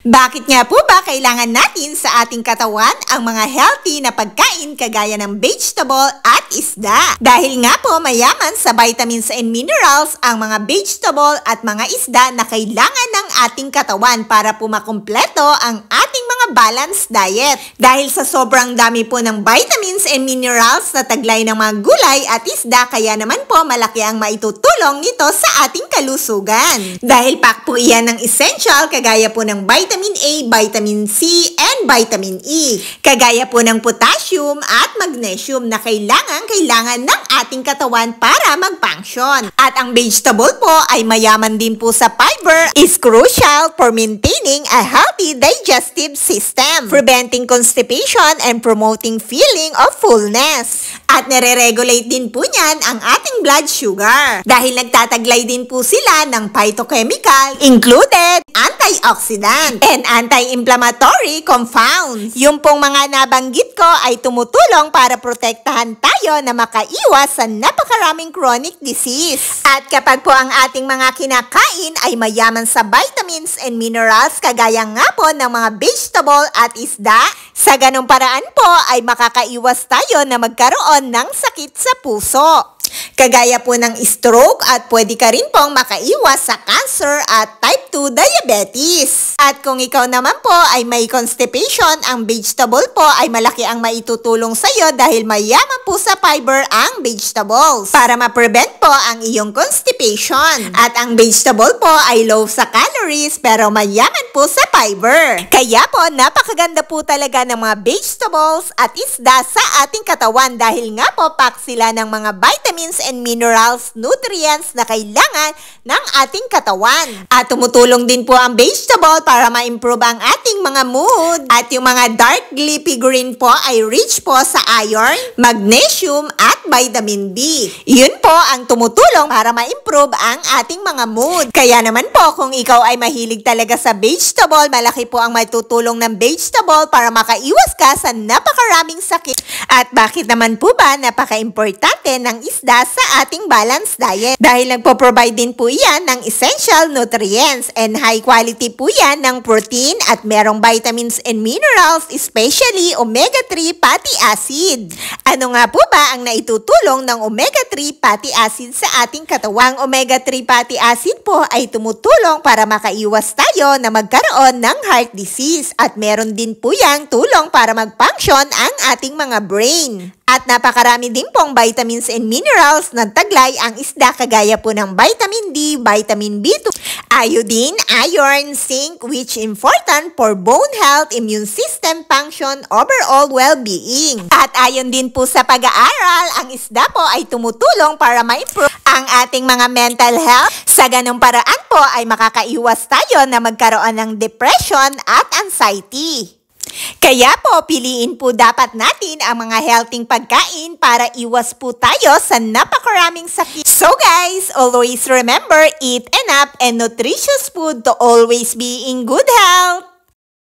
Bakit nga po ba kailangan natin sa ating katawan ang mga healthy na pagkain kagaya ng vegetable at isda? Dahil nga po mayaman sa vitamins and minerals ang mga vegetable at mga isda na kailangan ng ating katawan para po makumpleto ang ating mga balanced diet. Dahil sa sobrang dami po ng vitamins and minerals na taglay ng mga gulay at isda, kaya naman po malaki ang maitutulong nito sa ating kalusugan. Dahil pack po iyan ng essential kagaya po ng vitamin A, vitamin C, and vitamin E. Kagaya po ng potassium at magnesium na kailangan ng ating katawan para mag-function. At ang vegetable po ay mayaman din po sa fiber, is crucial for maintaining a healthy digestive system, preventing constipation and promoting feeling of fullness. At nire-regulate din po niyan ang ating blood sugar dahil nagtataglay din po sila ng phytochemical included antioxidant and anti-inflammatory compounds. Yung pong mga nabanggit ko ay tumutulong para protektahan tayo na makaiwas sa napakaraming chronic disease. At kapag po ang ating mga kinakain ay mayaman sa vitamins and minerals kagaya nga po ng mga vegetable at isda, sa ganung paraan po ay makakaiwas tayo na magkaroon ng sakit sa puso. Kagaya po ng stroke at pwede ka rin pong makaiwas sa cancer at type 2 diabetes. At kung ikaw naman po ay may constipation, ang vegetable po ay malaki ang maitutulong sa iyo dahil mayaman po sa fiber ang vegetables para ma-prevent po ang iyong constipation. At ang vegetable po ay low sa calories pero mayaman po sa fiber. Kaya po napakaganda po talaga ng mga vegetables at isda sa ating katawan dahil nga po pack sila ng mga vitamins and minerals, nutrients na kailangan ng ating katawan. At tumutulong din po ang vegetable para ma-improve ang ating mga mood. At yung mga dark leafy green po ay rich po sa iron, magnesium at vitamin B. Yun po ang tumutulong para ma-improve ang ating mga mood. Kaya naman po kung ikaw ay mahilig talaga sa vegetable, malaki po ang matutulong ng vegetable para makaiwas ka sa napakaraming sakit. At bakit naman po ba napaka-importante ng isda sa ating balanced diet? Dahil nagpo-provide din po yan ng essential nutrients and high quality po yan ng protein at merong vitamins and minerals, especially omega-3 fatty acid. Ano nga po ba ang naitutulong ng omega-3 fatty acid sa ating katawan? Ang omega-3 fatty acid po ay tumutulong para makaiwas tayo na magkaroon ng heart disease at meron din po yang tulong para mag-function ang ating mga brain. At napakarami din pong vitamins and minerals na taglay ang isda kagaya po ng vitamin D, vitamin B2, iodine, iron, zinc, which important for bone health, immune system function, overall well-being. At ayon din po sa pag-aaral, ang isda po ay tumutulong para ma-improve ang ating mga mental health. Sa ganung paraan po ay makakaiwas tayo na magkaroon ng depression at anxiety. Kaya po, piliin po dapat natin ang mga healthy pagkain para iwas po tayo sa napakaraming sakit. So guys, always remember, eat enough and nutritious food to always be in good health.